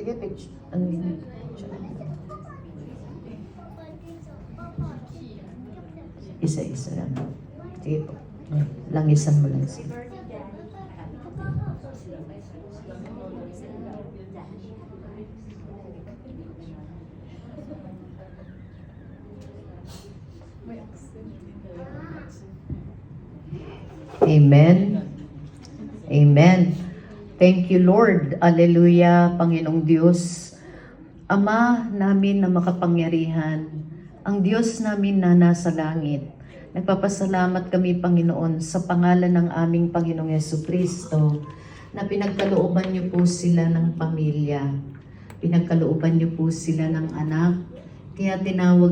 Sige, picture. Ano yun? Isa-isa lang. Sige po. Langisan mo lang siya. Amen. Amen. Thank you, Lord. Alleluia, Panginoong Diyos. Ama namin na makapangyarihan, ang Diyos namin na nasa langit. Nagpapasalamat kami, Panginoon, sa pangalan ng aming Panginoong Jesucristo, na pinagkalooban niyo po sila ng pamilya. Pinagkalooban niyo po sila ng anak. Kaya tinawag